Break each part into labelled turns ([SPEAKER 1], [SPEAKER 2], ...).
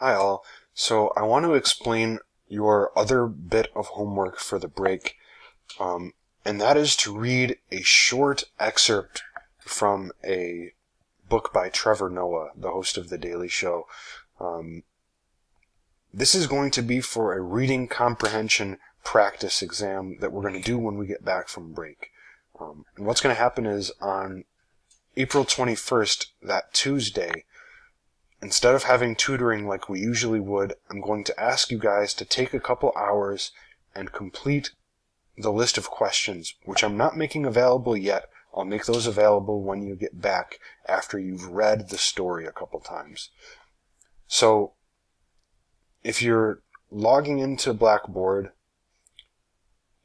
[SPEAKER 1] Hi all. So I want to explain your other bit of homework for the break, and that is to read a short excerpt from a book by Trevor Noah, the host of The Daily Show. This is going to be for a reading comprehension practice exam that we're going to do when we get back from break. And what's going to happen is on April 21st, that Tuesday, instead of having tutoring like we usually would, I'm going to ask you guys to take a couple hours and complete the list of questions, which I'm not making available yet. I'll make those available when you get back after you've read the story a couple times. So, if you're logging into Blackboard,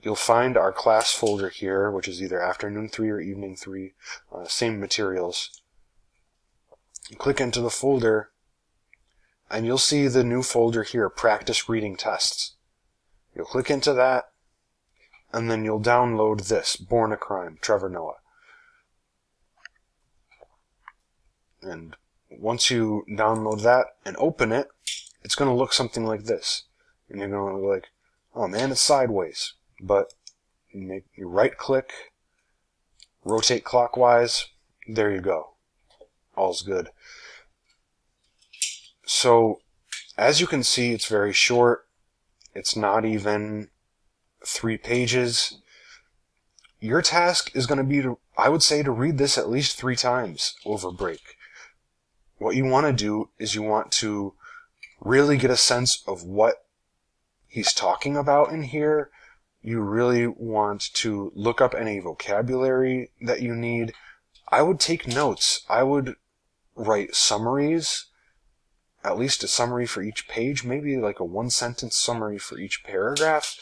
[SPEAKER 1] you'll find our class folder here, which is either afternoon 3 or evening 3, same materials. You click into the folder, and you'll see the new folder here, Practice Reading Tests. You'll click into that, and then you'll download this, Born a Crime, Trevor Noah. And once you download that and open it, it's going to look something like this. And you're going to be like, oh man, it's sideways. But you right-click, rotate clockwise, there you go. All's good. So, as you can see, it's very short. It's not even 3 pages. Your task is going to be, I would say, to read this at least 3 times over break. What you want to do is you want to really get a sense of what he's talking about in here. You really want to look up any vocabulary that you need. I would take notes. I would write summaries, at least a summary for each page, maybe like a 1-sentence summary for each paragraph.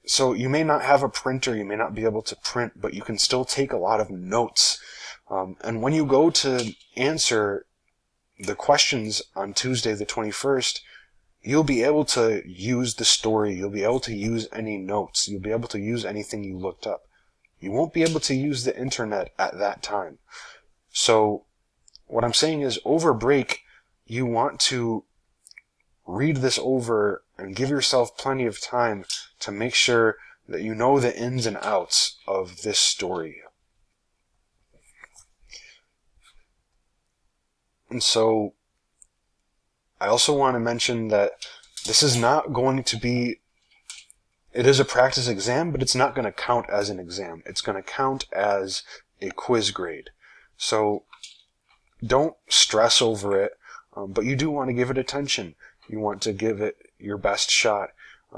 [SPEAKER 1] So you may not have a printer, you may not be able to print, but you can still take a lot of notes. And when you go to answer the questions on Tuesday the 21st, you'll be able to use the story, you'll be able to use any notes, you'll be able to use anything you looked up. You won't be able to use the internet at that time. So what I'm saying is, over break, you want to read this over and give yourself plenty of time to make sure that you know the ins and outs of this story. And so, I also want to mention that this is not going to be, it is a practice exam, but it's not going to count as an exam. It's going to count as a quiz grade. So, don't stress over it, but you do want to give it attention. You want to give it your best shot,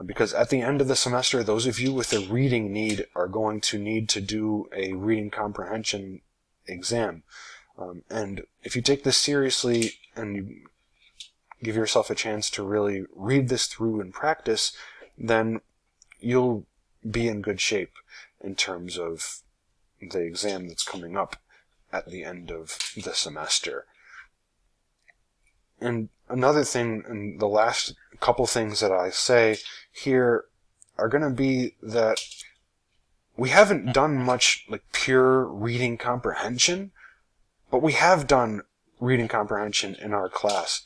[SPEAKER 1] because at the end of the semester, those of you with a reading need are going to need to do a reading comprehension exam. And if you take this seriously and you give yourself a chance to really read this through and practice, then you'll be in good shape in terms of the exam that's coming up at the end of the semester. And another thing, and the last couple things that I say here are going to be that we haven't done much like pure reading comprehension, but we have done reading comprehension in our class.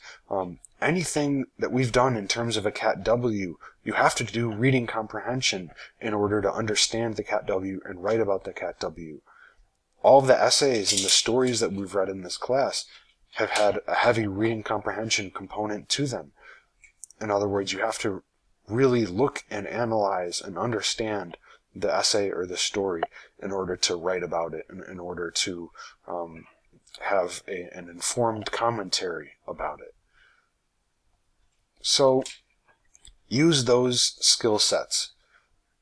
[SPEAKER 1] Anything that we've done in terms of a Cat W, you have to do reading comprehension in order to understand the Cat W and write about the Cat W. All of the essays and the stories that we've read in this class have had a heavy reading comprehension component to them. In other words, you have to really look and analyze and understand the essay or the story in order to write about it, in order to have an informed commentary about it. So, use those skill sets.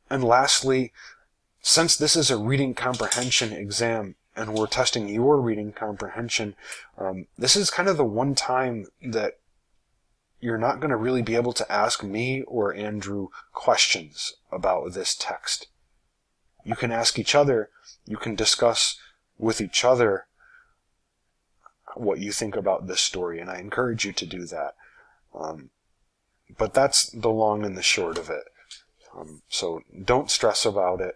[SPEAKER 1] And lastly, since this is a reading comprehension exam and we're testing your reading comprehension, this is kind of the one time that you're not going to really be able to ask me or Andrew questions about this text. You can ask each other, you can discuss with each other what you think about this story, and I encourage you to do that. But that's the long and the short of it. So don't stress about it.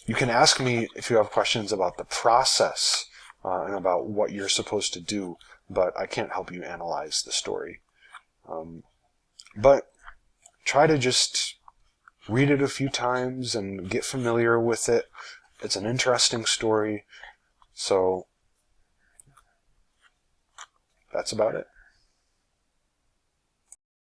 [SPEAKER 1] You can ask me if you have questions about the process and about what you're supposed to do, but I can't help you analyze the story. But try to just read it a few times and get familiar with it. It's an interesting story. So that's about it.